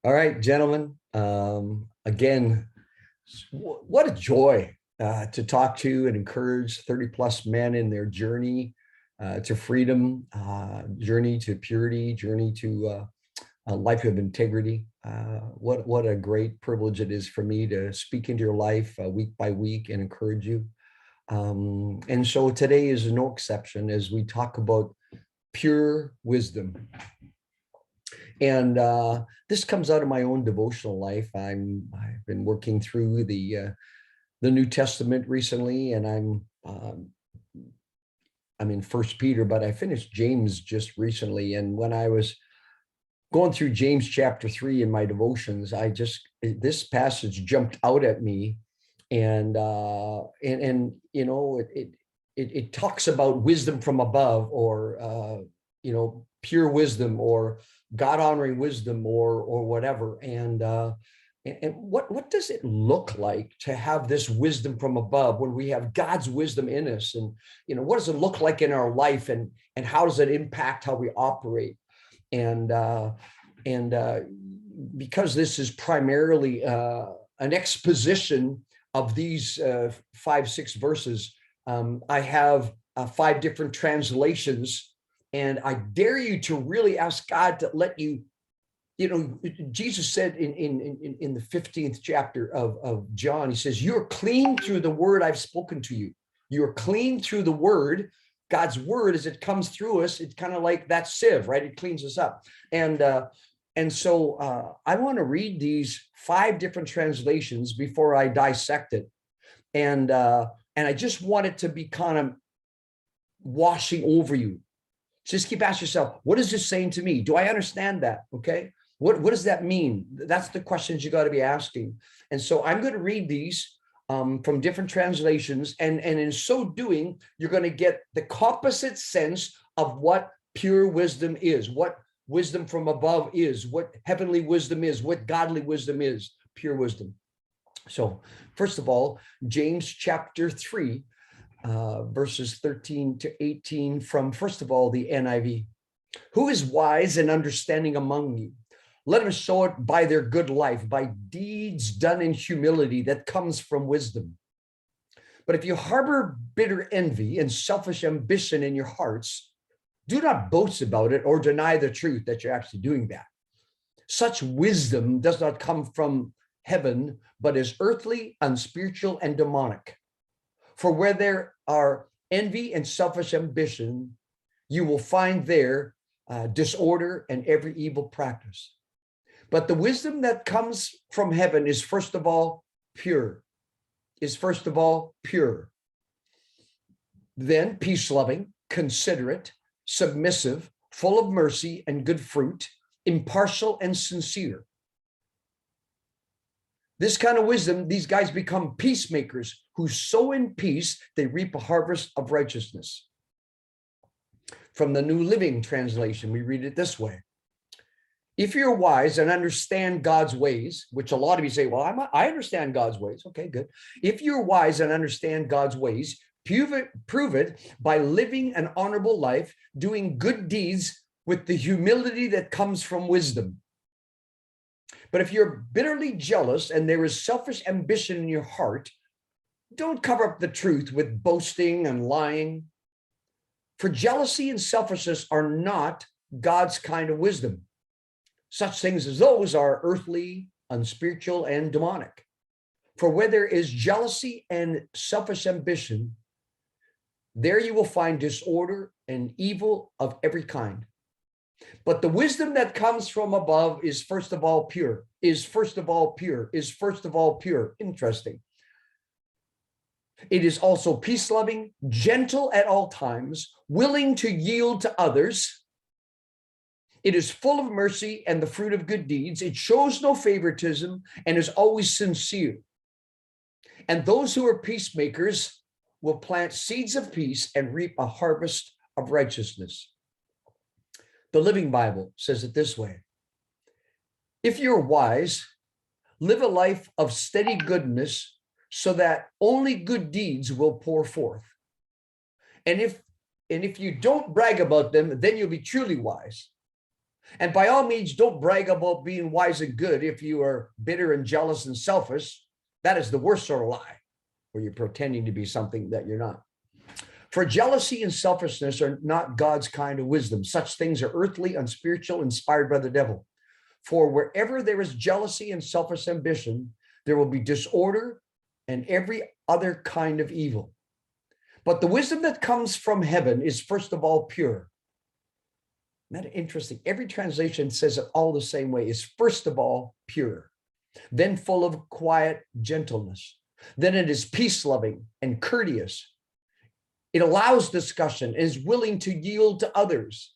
All right, gentlemen. Again, what a joy to talk to and encourage 30 plus men in their journey to freedom, journey to purity, journey to a life of integrity. What a great privilege it is for me to speak into your life week by week and encourage you. And so today is no exception as we talk about pure wisdom. And this comes out of my own devotional life. I've been working through the New Testament recently, and I'm in First Peter, but I finished James just recently. And when I was going through James chapter 3 in my devotions, this passage jumped out at me, and you know it talks about wisdom from above, or pure wisdom, or God honoring wisdom, or whatever. And what does it look like to have this wisdom from above when we have God's wisdom in us? And what does it look like in our life, and how does it impact how we operate? And because this is primarily an exposition of these 5-6 verses, I have 5 different translations. And I dare you to really ask God to let you, Jesus said in the 15th chapter of John, he says, you're clean through the word I've spoken to you. You're clean through the word. God's word, as it comes through us, it's kind of like that sieve, right? It cleans us up. And so I want to read these 5 different translations before I dissect it. And I just want it to be kind of washing over you. Just keep asking yourself, what is this saying to me? Do I understand that? Okay. What does that mean? That's the questions you got to be asking. And so I'm going to read these from different translations. And in so doing, you're going to get the composite sense of what pure wisdom is, what wisdom from above is, what heavenly wisdom is, what godly wisdom is, pure wisdom. So first of all, James chapter 3, verses 13 to 18 from, first of all, the NIV. Who is wise and understanding among you? Let him show it by their good life, by deeds done in humility that comes from wisdom. But if you harbor bitter envy and selfish ambition in your hearts, do not boast about it or deny the truth that you're actually doing that. Such wisdom does not come from heaven, but is earthly, unspiritual, and demonic. For where there are envy and selfish ambition, you will find there disorder and every evil practice. But the wisdom that comes from heaven is first of all pure, then peace-loving, considerate, submissive, full of mercy and good fruit, impartial and sincere. This kind of wisdom, these guys become peacemakers who sow in peace, they reap a harvest of righteousness. From the New Living Translation, we read it this way. If you're wise and understand God's ways, which a lot of you say, well, I understand God's ways. Okay, good. If you're wise and understand God's ways, prove it by living an honorable life, doing good deeds with the humility that comes from wisdom. But if you're bitterly jealous and there is selfish ambition in your heart, don't cover up the truth with boasting and lying. For jealousy and selfishness are not God's kind of wisdom. Such things as those are earthly, unspiritual, and demonic. For where there is jealousy and selfish ambition, there you will find disorder and evil of every kind. But the wisdom that comes from above is first of all pure, Interesting. It is also peace-loving, gentle at all times, willing to yield to others. It is full of mercy and the fruit of good deeds. It shows no favoritism and is always sincere. And those who are peacemakers will plant seeds of peace and reap a harvest of righteousness. The Living Bible says it this way. If you're wise, live a life of steady goodness so that only good deeds will pour forth. And if you don't brag about them, then you'll be truly wise. And by all means, don't brag about being wise and good if you are bitter and jealous and selfish. That is the worst sort of lie, where you're pretending to be something that you're not. For jealousy and selfishness are not God's kind of wisdom. Such things are earthly, unspiritual, inspired by the devil. For wherever there is jealousy and selfish ambition, there will be disorder and every other kind of evil. But the wisdom that comes from heaven is first of all pure. Isn't that interesting? Every translation says it all the same way. Is first of all pure, then full of quiet gentleness. Then it is peace-loving and courteous. It allows discussion and is willing to yield to others.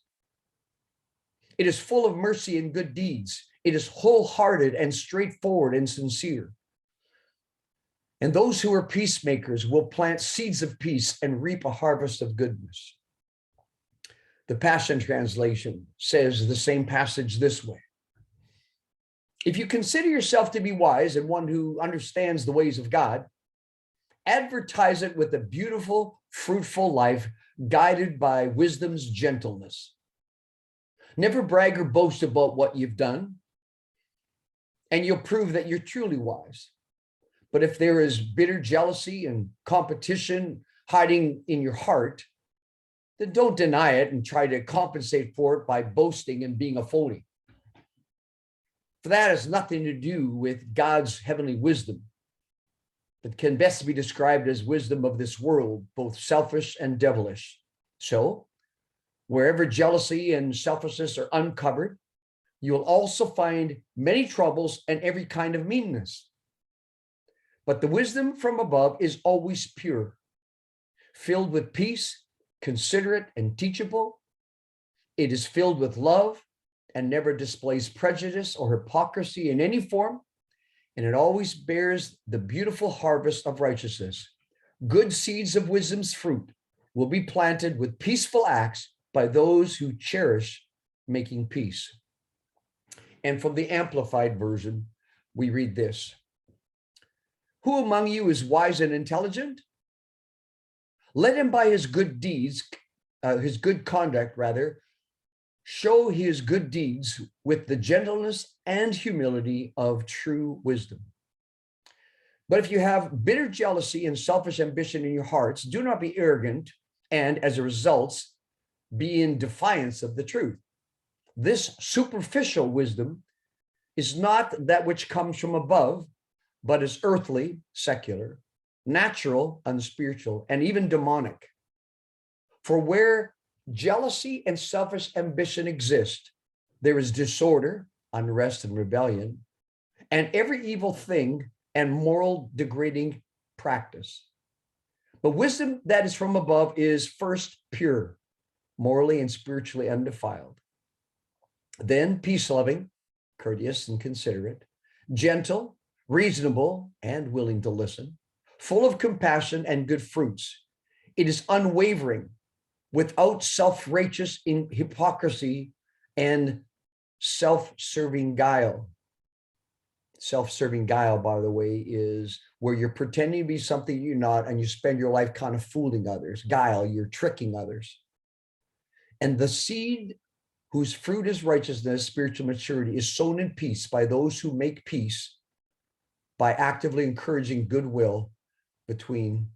It is full of mercy and good deeds. It is wholehearted and straightforward and sincere. And those who are peacemakers will plant seeds of peace and reap a harvest of goodness. The Passion Translation says the same passage this way. If you consider yourself to be wise and one who understands the ways of God, advertise it with a beautiful, fruitful life guided by wisdom's gentleness. Never brag or boast about what you've done, and you'll prove that you're truly wise. But if there is bitter jealousy and competition hiding in your heart, then don't deny it and try to compensate for it by boasting and being a phony. For that has nothing to do with God's heavenly wisdom that can best be described as wisdom of this world, both selfish and devilish. So, wherever jealousy and selfishness are uncovered, you will also find many troubles and every kind of meanness. But the wisdom from above is always pure, filled with peace, considerate and teachable. It is filled with love and never displays prejudice or hypocrisy in any form. And it always bears the beautiful harvest of righteousness. Good seeds of wisdom's fruit will be planted with peaceful acts by those who cherish making peace. And from the Amplified Version, we read this. Who among you is wise and intelligent? Let him by his good deeds, his good conduct rather, show his good deeds with the gentleness and humility of true wisdom. But if you have bitter jealousy and selfish ambition in your hearts, do not be arrogant and as a result, be in defiance of the truth. This superficial wisdom is not that which comes from above, but is earthly, secular, natural, unspiritual, and even demonic. For where jealousy and selfish ambition exist, there is disorder, unrest, and rebellion, and every evil thing and moral degrading practice. But wisdom that is from above is first pure, morally and spiritually undefiled. Then peace-loving, courteous and considerate, gentle, reasonable, and willing to listen, full of compassion and good fruits. It is unwavering, without self-righteous in hypocrisy and self-serving guile. Self-serving guile, by the way, is where you're pretending to be something you're not, and you spend your life kind of fooling others. Guile, you're tricking others. And the seed whose fruit is righteousness, spiritual maturity, is sown in peace by those who make peace by actively encouraging goodwill between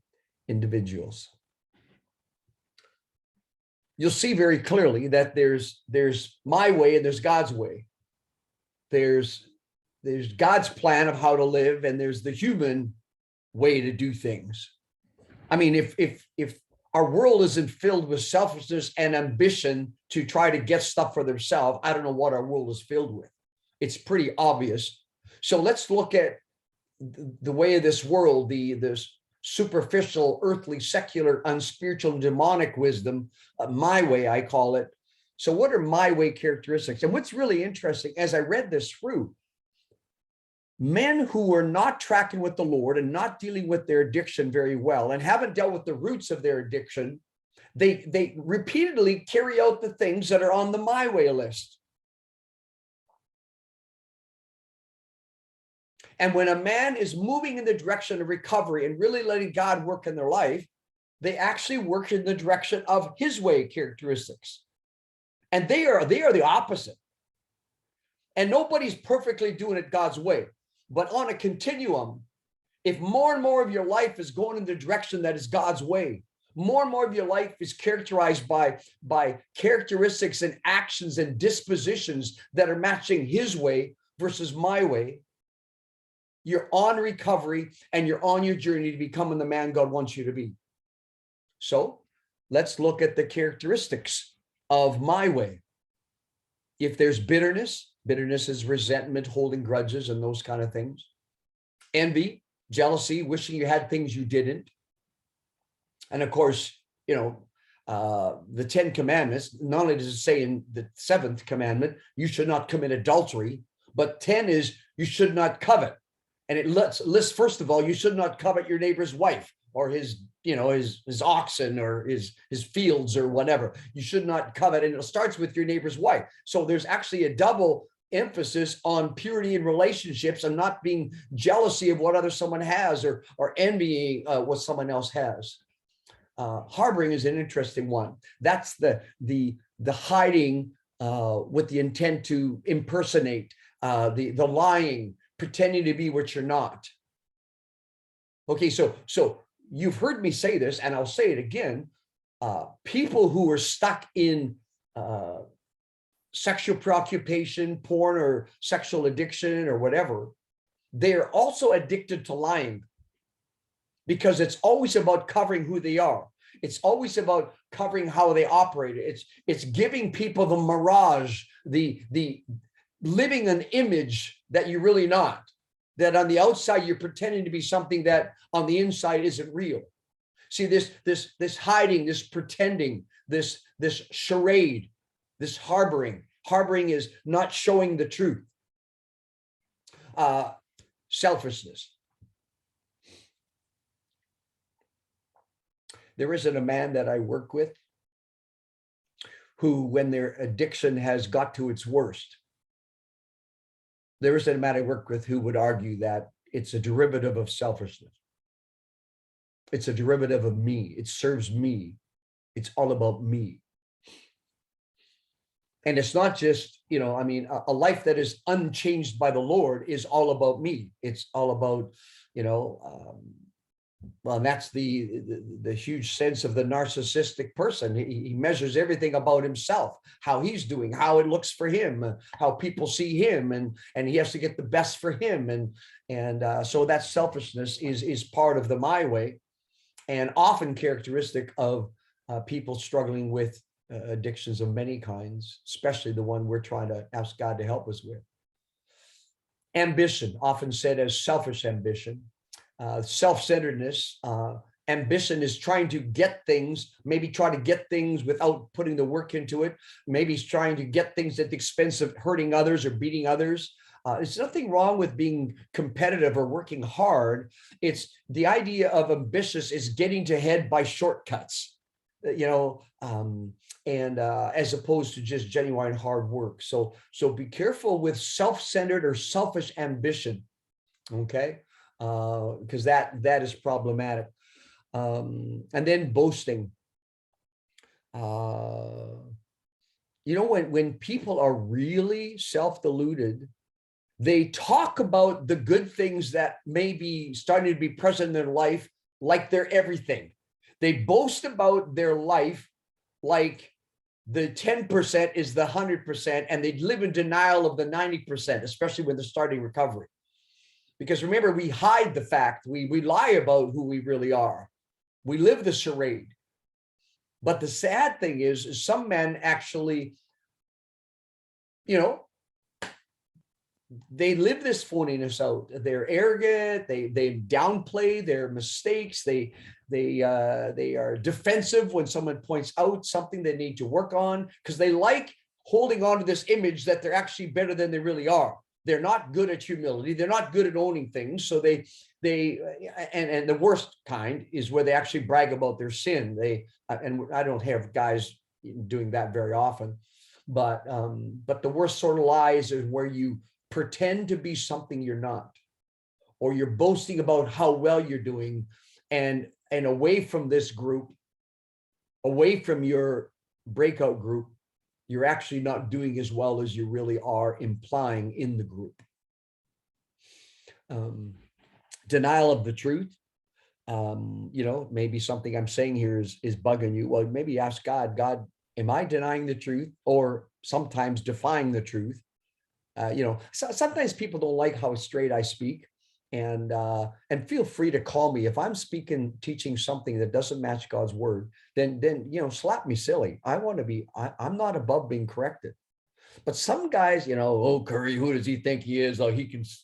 individuals. You'll see very clearly that there's my way and there's God's way. There's God's plan of how to live, and there's the human way to do things. I mean, if our world isn't filled with selfishness and ambition to try to get stuff for themselves, I don't know what our world is filled with. It's pretty obvious. So let's look at the way of this world, this superficial, earthly, secular, unspiritual, demonic wisdom, my way, I call it. So what are my way characteristics? And what's really interesting, as I read this through, men who are not tracking with the Lord and not dealing with their addiction very well and haven't dealt with the roots of their addiction, they repeatedly carry out the things that are on the my way list. And when a man is moving in the direction of recovery and really letting God work in their life, they actually work in the direction of his way characteristics. And they are the opposite. And nobody's perfectly doing it God's way. But on a continuum, if more and more of your life is going in the direction that is God's way, more and more of your life is characterized by characteristics and actions and dispositions that are matching his way versus my way, you're on recovery and you're on your journey to becoming the man God wants you to be. So let's look at the characteristics of my way. If there's bitterness, bitterness is resentment, holding grudges, and those kind of things. Envy, jealousy, wishing you had things you didn't. And of course, the 10 Commandments, not only does it say in the 7th commandment, you should not commit adultery, but 10 is you should not covet. And it lists, first of all, you should not covet your neighbor's wife or his oxen or his fields or whatever. You should not covet. And it starts with your neighbor's wife. So there's actually a double emphasis on purity in relationships and not being jealousy of what someone has or envying what someone else has. Harboring is an interesting one. That's the hiding with the intent to impersonate, the lying, pretending to be what you're not. Okay, so you've heard me say this, and I'll say it again. People who are stuck in sexual preoccupation, porn, or sexual addiction, or whatever, they're also addicted to lying, because it's always about covering who they are. It's always about covering how they operate. It's giving people the mirage, the living an image that you're really not, that on the outside you're pretending to be something that on the inside isn't real. See, this hiding, this pretending, this charade, this harboring. Harboring is not showing the truth. Selfishness. There isn't a man that I work with who, when their addiction has got to its worst, there isn't a man I work with who would argue that it's a derivative of selfishness. It's a derivative of me. It serves me. It's all about me. And it's not just, a life that is unchanged by the Lord is all about me. It's all about, well, and that's the huge sense of the narcissistic person. He measures everything about himself, how he's doing, how it looks for him, how people see him, and he has to get the best for him. And so that selfishness is part of the my way, and often characteristic of people struggling with addictions of many kinds, especially the one we're trying to ask God to help us with. Ambition, often said as selfish ambition. Self-centeredness, ambition is trying to get things, maybe try to get things without putting the work into it. Maybe he's trying to get things at the expense of hurting others or beating others. There's nothing wrong with being competitive or working hard. It's the idea of ambitious is getting to head by shortcuts, as opposed to just genuine hard work. So be careful with self-centered or selfish ambition, okay? Because that is problematic. And then boasting. When people are really self-deluded, they talk about the good things that may be starting to be present in their life like they're everything. They boast about their life like the 10% is the 100%, and they live in denial of the 90%, especially when they're starting recovery. Because remember, we hide the fact, we lie about who we really are. We live the charade. But the sad thing is some men actually, they live this phoniness out. They're arrogant. They downplay their mistakes. They are defensive when someone points out something they need to work on, because they like holding on to this image that they're actually better than they really are. They're not good at humility. They're not good at owning things. So and the worst kind is where they actually brag about their sin. And I don't have guys doing that very often, but the worst sort of lies is where you pretend to be something you're not, or you're boasting about how well you're doing, and away from this group, away from your breakout group, you're actually not doing as well as you really are implying in the group. Denial of the truth. Maybe something I'm saying here is bugging you. Well, maybe ask God, am I denying the truth, or sometimes defying the truth? Sometimes people don't like how straight I speak, and feel free to call me if I'm teaching something that doesn't match God's word. Then slap me silly. I'm not above being corrected. But some guys, oh, Currie, who does he think he is? Oh,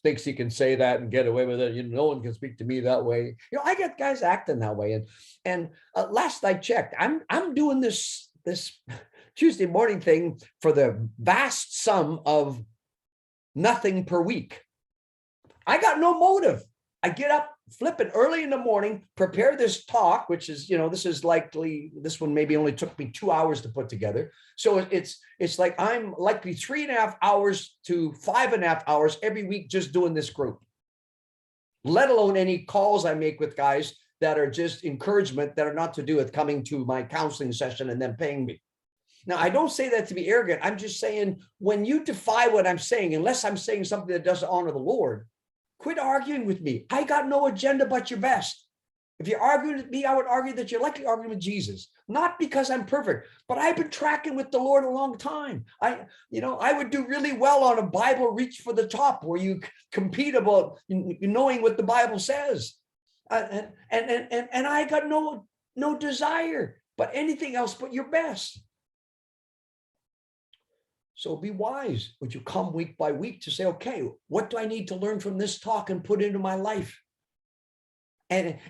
thinks he can say that and get away with it. No one can speak to me that way. I get guys acting that way. And last I checked, I'm doing this Tuesday morning thing for the vast sum of nothing per week. I got no motive. I get up flipping early in the morning, prepare this talk, which is, this one maybe only took me 2 hours to put together. So it's like I'm likely 3.5 hours to 5.5 hours every week just doing this group, let alone any calls I make with guys that are just encouragement, that are not to do with coming to my counseling session and then paying me. Now, I don't say that to be arrogant. I'm just saying, when you defy what I'm saying, unless I'm saying something that doesn't honor the Lord, quit arguing with me. I got no agenda but your best. If you're arguing with me, I would argue that you're likely arguing with Jesus. Not because I'm perfect, but I've been tracking with the Lord a long time. I would do really well on a Bible reach for the top, where you compete about knowing what the Bible says. And I got no desire but anything else but your best. So be wise. Would you come week by week to say, okay, what do I need to learn from this talk and put into my life? And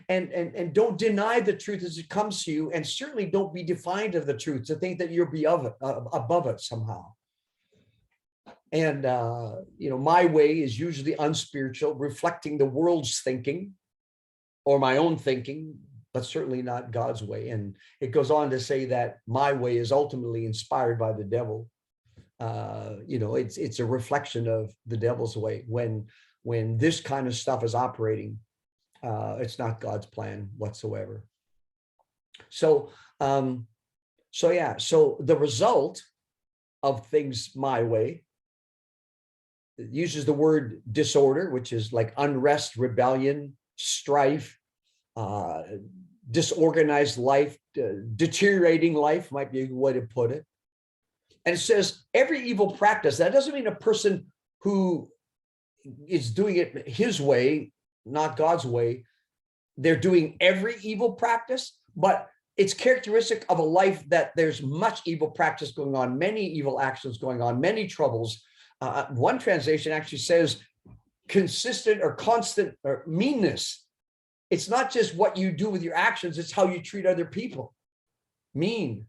don't deny the truth as it comes to you, and certainly don't be defiant of the truth to think that you're above it somehow. And my way is usually unspiritual, reflecting the world's thinking or my own thinking, but certainly not God's way. And it goes on to say that my way is ultimately inspired by the devil. It's a reflection of the devil's way. When this kind of stuff is operating, it's not God's plan whatsoever. So the result of things my way, it uses the word disorder, which is like unrest, rebellion, strife, disorganized life, deteriorating life might be a way to put it. And it says every evil practice. That doesn't mean a person who is doing it his way, not God's way, they're doing every evil practice, but it's characteristic of a life that there's much evil practice going on, many evil actions going on, many troubles. One translation actually says consistent or constant or meanness. It's not just what you do with your actions, it's how you treat other people. Mean,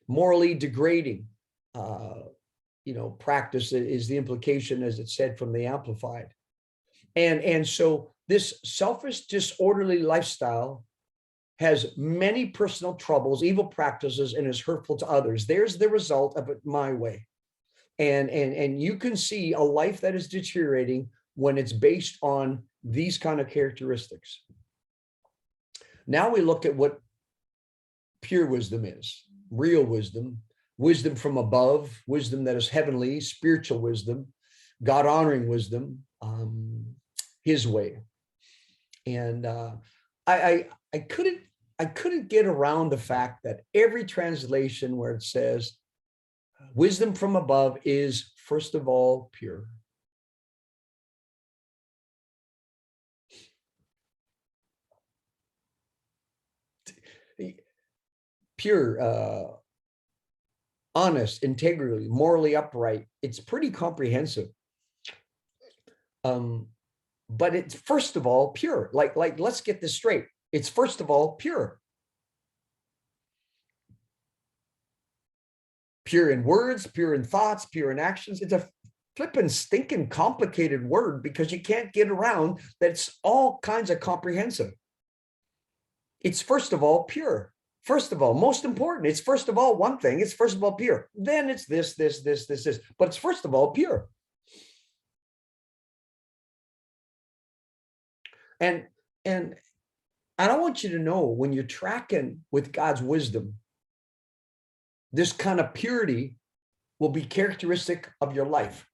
morally degrading, practice is the implication, as it said from the Amplified. And so this selfish, disorderly lifestyle has many personal troubles, evil practices, and is hurtful to others. There's the result of it my way. And you can see a life that is deteriorating when it's based on these kind of characteristics. Now we look at what pure wisdom is, real wisdom, wisdom from above, wisdom that is heavenly, spiritual wisdom, God-honoring wisdom, his way. And I couldn't get around the fact that every translation where it says wisdom from above is, first of all, pure. Pure, honest, integrity, morally upright. It's pretty comprehensive. But it's first of all pure. Like let's get this straight. It's first of all pure. Pure in words, pure in thoughts, pure in actions. It's a flippin' stinking complicated word because you can't get around that. It's all kinds of comprehensive. It's first of all pure. First of all, most important, it's first of all one thing. It's first of all pure. Then it's this. But it's first of all pure. And I want you to know, when you're tracking with God's wisdom, this kind of purity will be characteristic of your life.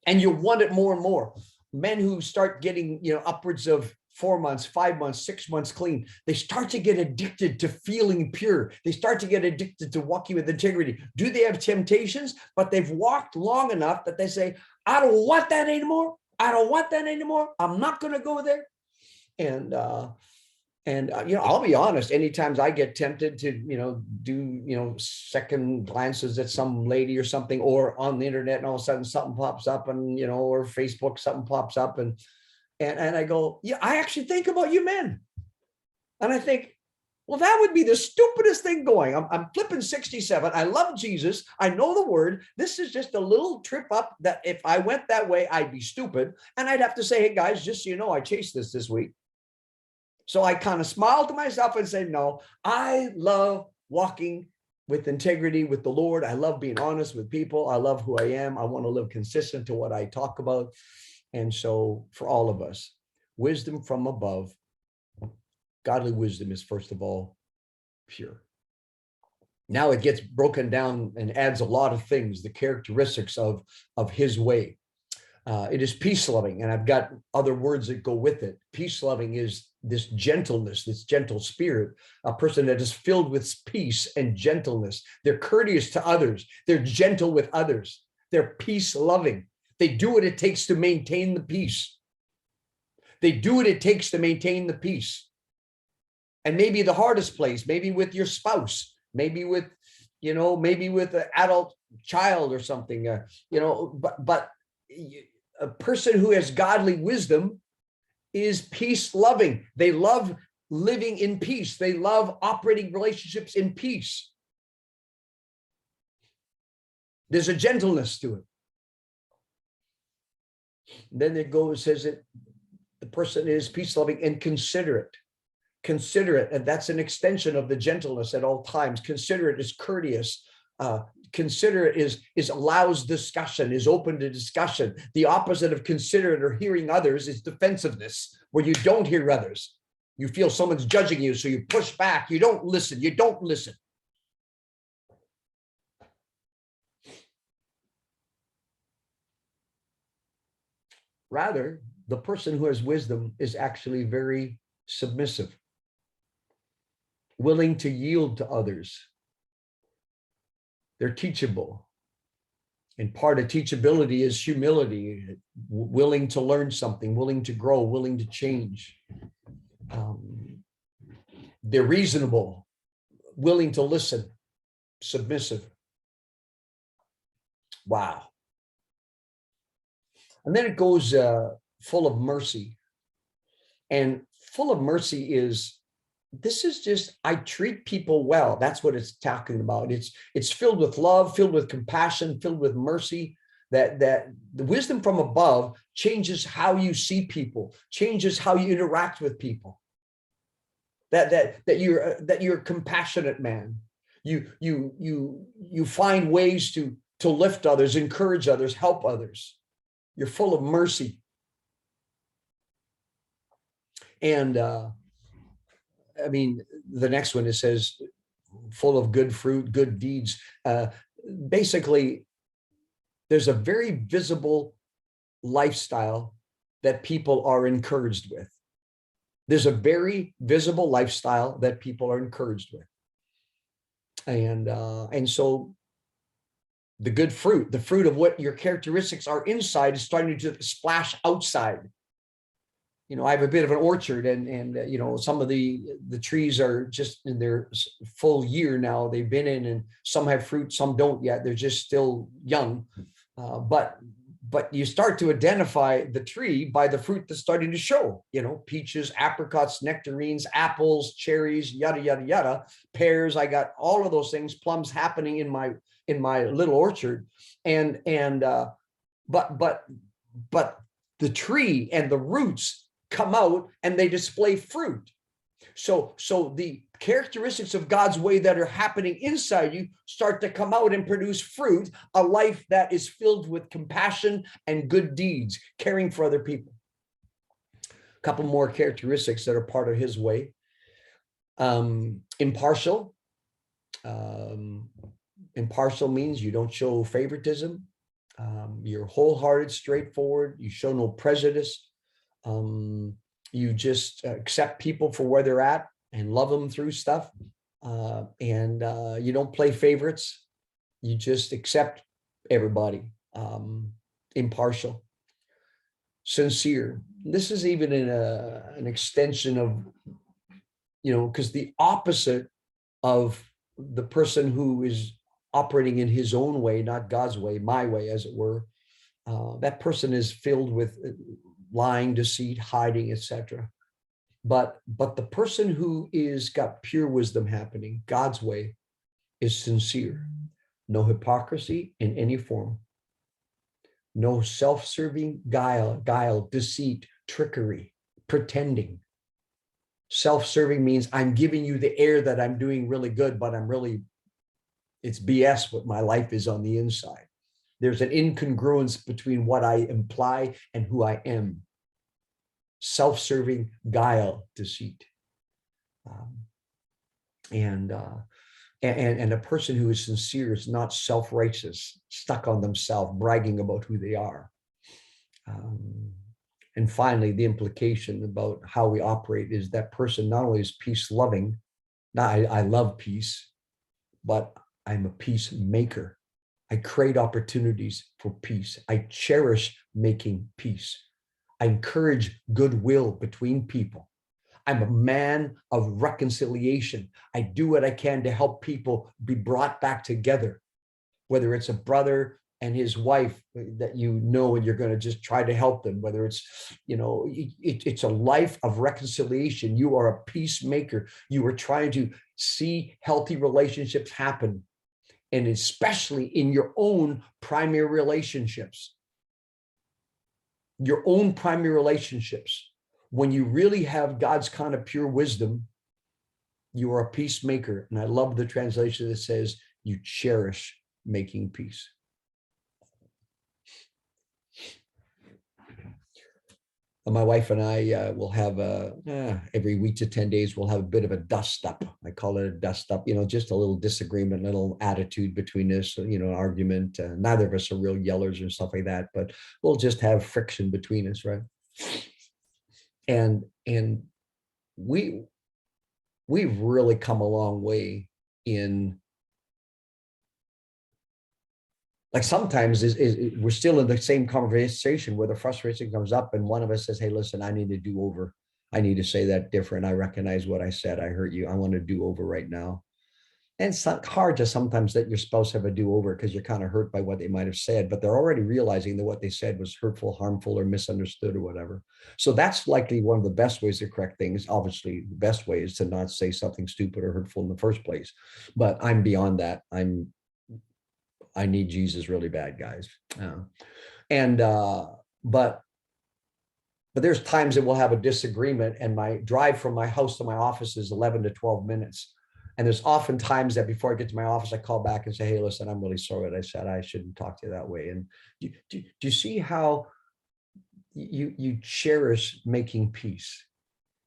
And you'll want it more and more. Men who start getting, upwards of 4 months, 5 months, 6 months clean, they start to get addicted to feeling pure. They start to get addicted to walking with integrity. Do they have temptations? But they've walked long enough that they say, I don't want that anymore. I don't want that anymore. I'm not going to go there. And I'll be honest, anytime I get tempted to, do, second glances at some lady or something, or on the internet, and all of a sudden something pops up, and, or Facebook, something pops up, and I go, yeah, I actually think about you men. And I think, well, that would be the stupidest thing going. I'm flipping 67. I love Jesus. I know the word. This is just a little trip up that if I went that way, I'd be stupid. And I'd have to say, hey guys, just so you know, I chased this week. So I kind of smile to myself and say, no, I love walking with integrity with the Lord. I love being honest with people. I love who I am. I want to live consistent to what I talk about. And so for all of us, wisdom from above, godly wisdom is first of all pure. Now it gets broken down and adds a lot of things, the characteristics of his way. It is peace loving, and I've got other words that go with it. Peace loving is this gentleness, this gentle spirit, a person that is filled with peace and gentleness. They're courteous to others. They're gentle with others. They're peace loving. They do what it takes to maintain the peace. They do what it takes to maintain the peace. And maybe the hardest place, maybe with your spouse, maybe with, maybe with an adult child or something, but a person who has godly wisdom is peace loving. They love living in peace. They love operating relationships in peace. There's a gentleness to it. Then it goes, says it, the person is peace loving and considerate. Considerate, and that's an extension of the gentleness at all times. Considerate is courteous. Considerate is allows discussion, is open to discussion. The opposite of considerate or hearing others is defensiveness, where you don't hear others. You feel someone's judging you, so you push back. You don't listen. You don't listen. Rather, the person who has wisdom is actually very submissive, willing to yield to others. They're teachable. And part of teachability is humility, willing to learn something, willing to grow, willing to change. They're reasonable, willing to listen, submissive. Wow. And then it goes full of mercy. And full of mercy is, this is just, I treat people well. That's what it's talking about. It's filled with love, filled with compassion, filled with mercy. That the wisdom from above changes how you see people, changes how you interact with people. That you're a compassionate man. You find ways to lift others, encourage others, help others. You're full of mercy. And I mean, the next one, it says, full of good fruit, good deeds. Basically, there's a very visible lifestyle that people are encouraged with. There's a very visible lifestyle that people are encouraged with. And so the good fruit, the fruit of what your characteristics are inside, is starting to splash outside. I have a bit of an orchard, and some of the trees are just in their full year now. They've been in, and some have fruit, some don't yet. They're just still young. But you start to identify the tree by the fruit that's starting to show, peaches, apricots, nectarines, apples, cherries, yada, yada, yada, pears. I got all of those things, plums happening in my little orchard. But the tree and the roots come out and they display fruit. So the characteristics of God's way that are happening inside you start to come out and produce fruit, a life that is filled with compassion and good deeds, caring for other people. A couple more characteristics that are part of his way. Impartial. Um, Impartial means you don't show favoritism. You're wholehearted, straightforward. You show no prejudice. Um, you just accept people for where they're at and love them through stuff. And you don't play favorites. You just accept everybody. Impartial, sincere. This is even in an extension of, because the opposite of the person who is operating in his own way, not God's way, my way, as it were, that person is filled with lying, deceit, hiding, etc. But the person who is got pure wisdom happening, God's way, is sincere. No hypocrisy in any form. No self-serving guile, deceit, trickery, pretending. Self-serving means I'm giving you the air that I'm doing really good, but it's BS what my life is on the inside. There's an incongruence between what I imply and who I am. Self-serving guile, deceit. And a person who is sincere is not self-righteous, stuck on themselves, bragging about who they are. And finally, the implication about how we operate is that person not only is peace-loving, I love peace, but I'm a peacemaker. I create opportunities for peace. I cherish making peace. I encourage goodwill between people. I'm a man of reconciliation. I do what I can to help people be brought back together, whether it's a brother and his wife that and you're going to just try to help them, whether it's, it's a life of reconciliation. You are a peacemaker. You are trying to see healthy relationships happen, and especially in your own primary relationships. Your own primary relationships. When you really have God's kind of pure wisdom, you are a peacemaker. And I love the translation that says you cherish making peace. My wife and I will have every week to 10 days, we'll have a bit of a dust up. I call it a dust up, just a little disagreement, a little attitude between us, argument. Neither of us are real yellers and stuff like that, but we'll just have friction between us, right? And we've really come a long way in, like, sometimes we're still in the same conversation where the frustration comes up and one of us says, hey, listen, I need to do over. I need to say that different. I recognize what I said. I hurt you. I want to do over right now. And it's hard to sometimes let your spouse have a do over because you're kind of hurt by what they might have said, but they're already realizing that what they said was hurtful, harmful, or misunderstood or whatever. So that's likely one of the best ways to correct things. Obviously, the best way is to not say something stupid or hurtful in the first place. But I'm beyond that. I need Jesus really bad, guys. But there's times that we'll have a disagreement, and my drive from my house to my office is 11 to 12 minutes. And there's often times that before I get to my office, I call back and say, hey, listen, I'm really sorry what I said. I shouldn't talk to you that way. And do you see how you cherish making peace?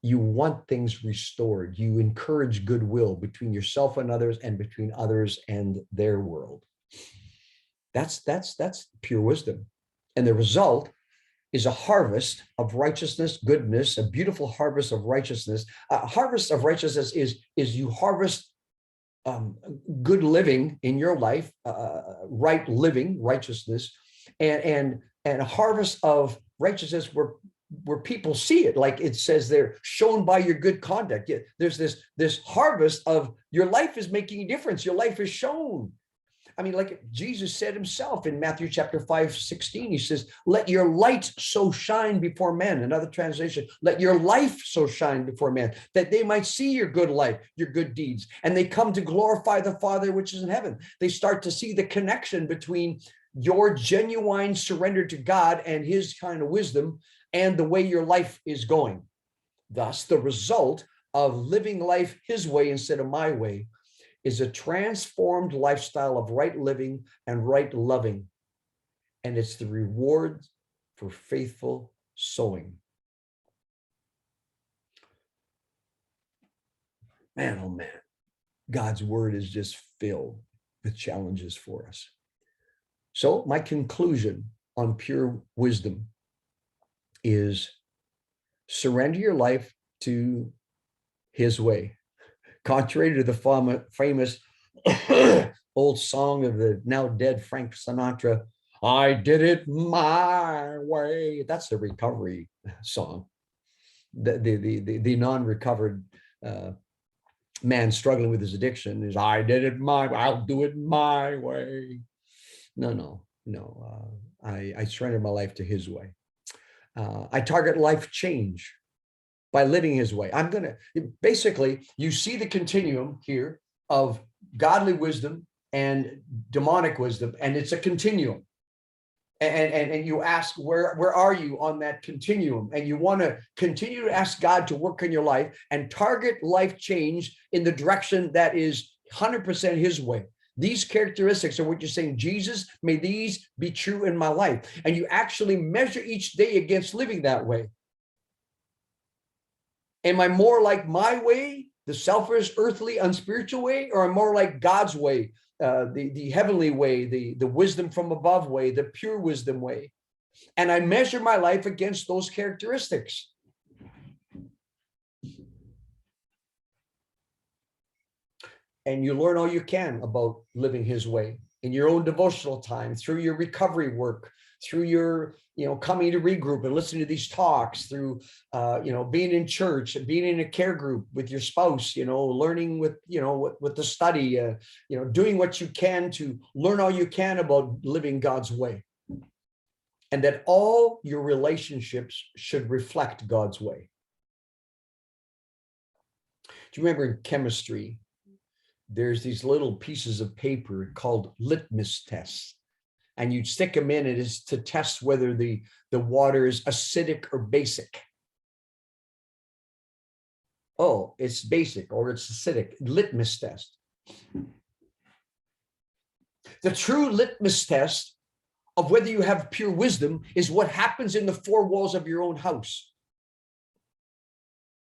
You want things restored. You encourage goodwill between yourself and others, and between others and their world. That's pure wisdom. And the result is a harvest of righteousness, goodness, a beautiful harvest of righteousness. A harvest of righteousness is you harvest good living in your life, right living, righteousness, and a harvest of righteousness where people see it, like it says there, shown by your good conduct. There's this harvest of your life is making a difference. Your life is shown. I mean, like Jesus said himself in Matthew chapter 5:16, he says, let your light so shine before men. Another translation, let your life so shine before men, that they might see your good life, your good deeds, and they come to glorify the Father which is in heaven. They start to see the connection between your genuine surrender to God and his kind of wisdom and the way your life is going. Thus, the result of living life his way instead of my way is a transformed lifestyle of right living and right loving. And it's the reward for faithful sowing. Man, oh man, God's word is just filled with challenges for us. So my conclusion on pure wisdom is surrender your life to his way. Contrary to the famous old song of the now dead Frank Sinatra, I did it my way. That's the recovery song. The non-recovered man struggling with his addiction is, I did it I'll do it my way. No. I surrender my life to his way. I target life change by living his way. Basically, you see the continuum here of godly wisdom and demonic wisdom, and it's a continuum. And you ask, where are you on that continuum? And you want to continue to ask God to work in your life and target life change in the direction that is 100% his way. These characteristics are what you're saying, Jesus, may these be true in my life. And you actually measure each day against living that way. Am I more like my way, the selfish, earthly, unspiritual way, or am I more like God's way, the heavenly way, the wisdom from above way, the pure wisdom way? And I measure my life against those characteristics. And you learn all you can about living his way in your own devotional time, through your recovery work, through your, coming to regroup and listening to these talks, through, being in church and being in a care group with your spouse, learning with the study, doing what you can to learn all you can about living God's way. And that all your relationships should reflect God's way. Do you remember in chemistry, there's these little pieces of paper called litmus tests, and you'd stick them in. It is to test whether the water is acidic or basic. Oh, it's basic or it's acidic. Litmus test. The true litmus test of whether you have pure wisdom is what happens in the four walls of your own house.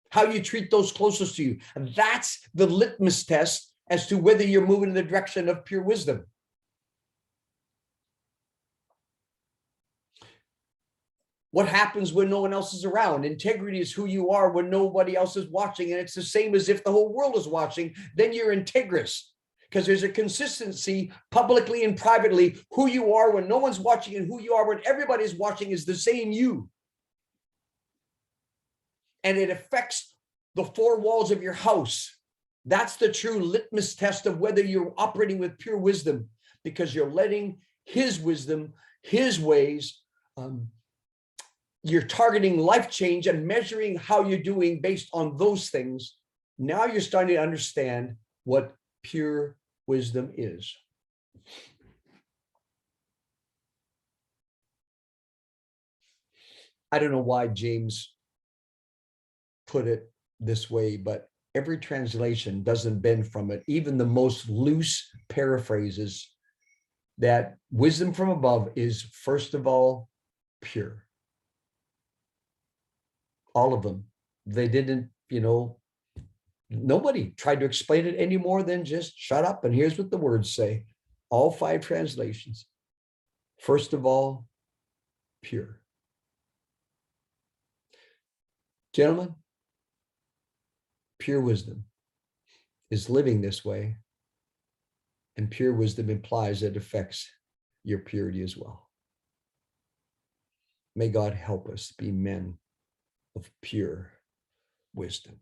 How you treat those closest to you. And that's the litmus test as to whether you're moving in the direction of pure wisdom. What happens when no one else is around? Integrity is who you are when nobody else is watching. And it's the same as if the whole world is watching, then you're integrous. Because there's a consistency publicly and privately. Who you are when no one's watching and who you are when everybody's watching is the same you. And it affects the four walls of your house. That's the true litmus test of whether you're operating with pure wisdom, because you're letting his wisdom, his ways, you're targeting life change and measuring how you're doing based on those things. Now you're starting to understand what pure wisdom is. I don't know why James put it this way, but every translation doesn't bend from it. Even the most loose paraphrases that wisdom from above is, first of all, pure. All of them. They didn't, nobody tried to explain it any more than just shut up and here's what the words say. All five translations. First of all, pure. Gentlemen, pure wisdom is living this way, and pure wisdom implies it affects your purity as well. May God help us be men of pure wisdom.